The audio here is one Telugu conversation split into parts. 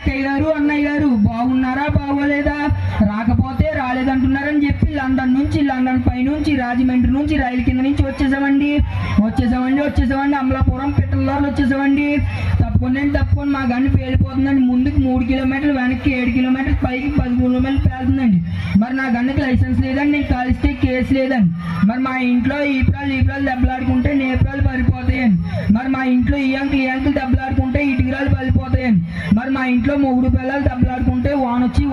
అక్కయ్య గారు అన్నయ్య గారు బాగున్నారా బాగోలేదా, రాకపోతే రాలేదంటున్నారని చెప్పి లండన్ పైనుంచి రాజమండ్రి నుంచి రైలు కింద నుంచి వచ్చేసామండి. అమలాపురం పిట్టలదారులు వచ్చేసామండి. తప్పుకొని మా గన్ను పేలిపోతుందండి. ముందుకు 3 కిలోమీటర్లు, వెనక్కి 7 కిలోమీటర్లు, పైకి 10 కిలోమీటర్లు పేలుతుందండి. మరి నా గన్నుకి లైసెన్స్ లేదండి, నేను కాలిస్తే కేసు లేదండి. మరి మా ఇంట్లో ఈపురాలు దెబ్బలాడుకుంటే నేపురాలు పడిపోతాయండి. మరి మా ఇంట్లో ఈ అంకులు దెబ్బలాడుకుంటే ఇటుకరాలు పడిపోతాయండి. మరి మా ఇంట్లో మొగుడు పిల్లలు దెబ్బలాడుకుంటే వానొచ్చి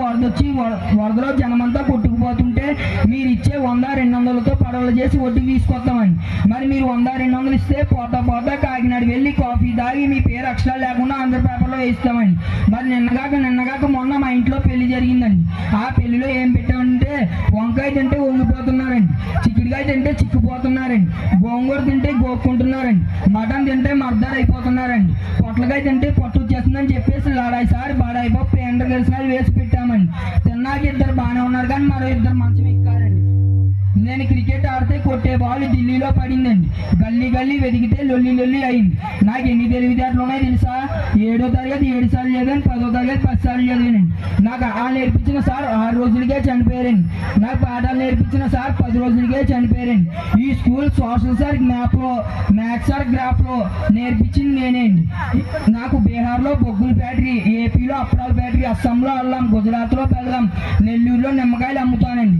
వరదలో జనమంతా కొట్టుకుపోతుంటే మీరు ఇచ్చే 100-200లతో పడవలు చేసి ఒడ్డుకు తీసుకొస్తామండి. మరి మీరు 100-200 ఇస్తే పోతా కాకినాడ వెళ్ళి కాఫీ తాగి మీ పేరు అక్షరాలు లేకుండా ఆంధ్ర పేపర్లో వేస్తామండి. మరి నిన్నగాక మొన్న మా ఇంట్లో పెళ్లి జరిగిందండి. ఆ పెళ్లిలో ఏం పెట్టామంటే వంకాయ తింటే వంగిపోతున్నారండి, చిక్కుడుకాయ తింటే చిక్కుపోతున్నారండి, గోంగూర తింటే గోక్కుంటున్నారండి, మటన్ తింటే మర్దారు అయిపోతున్నారండి, పొట్లకాయ తింటే పొట్టు వచ్చేస్తుందని చెప్పేసి లాడాయిసారి బాడాయిపోయి ఎండ కలిసినాలు వేసి పెట్టామండి. తిన్నాక ఇద్దరు బాగానే ఉన్నారు కానీ మరో ఇద్దరు మంచం ఎక్కారండి. నేను క్రికెట్ ఆడితే కొట్టే బాల్ ఢిల్లీలో పడిందండి. గల్లీ వెతికితే లొల్లి అయింది. నాకు ఎన్ని తెలివితేటలు ఉన్నాయో తెలుసా? 7వ తరగతి 7 సార్లు చదివాను, 10వ తరగతి 10 సార్లు చదివానండి. నాకు నేర్పించిన సార్ 6 రోజులకే చనిపోయారండి. నాకు పాఠాలు నేర్పించిన సార్ 10 రోజులకే చనిపోయారండి. ఈ school social sir maths sir గ్రాఫ్లో నేర్పించింది నేనేండి. నాకు బీహార్లో బొగ్గుల ఫ్యాక్టరీ, ఏపీలో అప్పడాల ఫ్యాక్టరీ, అస్సాంలో అల్లం, గుజరాత్లో బెల్లం, నెల్లూరులో నిమ్మకాయలు అమ్ముతానండి.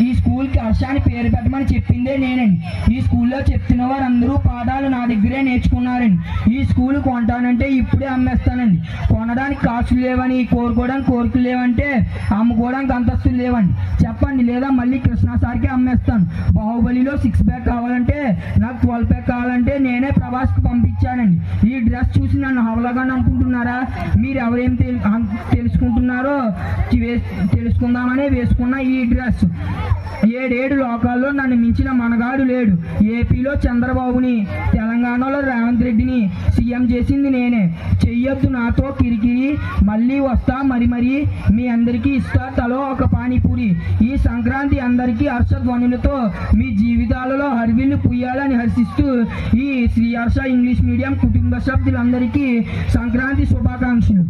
ఈ స్కూల్కి హర్ష అని పేరు పెట్టమని చెప్పిందే నేనండి. ఈ స్కూల్లో చెప్తున్న వారు అందరూ పాఠాలు నా దగ్గరే నేర్చుకున్నారండి. ఈ స్కూల్ కొంటానంటే ఇప్పుడే అమ్మేస్తానండి. కొనడానికి కాసులు లేవని, కోరుకోవడానికి కోరికలు లేవంటే అమ్ముకోవడానికి అంతస్తులు లేవండి. చెప్పండి, లేదా మళ్ళీ కృష్ణా సార్కి అమ్మేస్తాను. బాహుబలిలో 6 ప్యాక్ కావాలంటే, నాకు 12 ప్యాక్ కావాలంటే నేనే ప్రభాస్కి పంపించానండి. ఈ డ్రెస్ చూసి నన్ను హవలగాని అనుకుంటున్నారా? మీరు ఎవరేం తెలుసుకుంటున్నారో తెలుసుకుందామనే వేసుకున్న ఈ డ్రెస్. 7 లోకాల్లో నన్ను మించిన మనగాడు లేడు. ఏపీలో చంద్రబాబుని, తెలంగాణలో రేవంత్ రెడ్డిని సీఎం చేసింది నేనే. చెయ్యొద్దు నాతో కిరికిరి, మళ్ళీ వస్తా మరి మీ అందరికీ ఇస్తా తలో ఒక పానీపూరి. ఈ సంక్రాంతి అందరికీ హర్షధ్వనులతో మీ జీవితాలలో హర్విల్లు పుయ్యాలని హర్షిస్తూ ఈ శ్రీ హర్ష ఇంగ్లీష్ మీడియం కుటుంబ సభ్యులందరికీ సంక్రాంతి శుభాకాంక్షలు.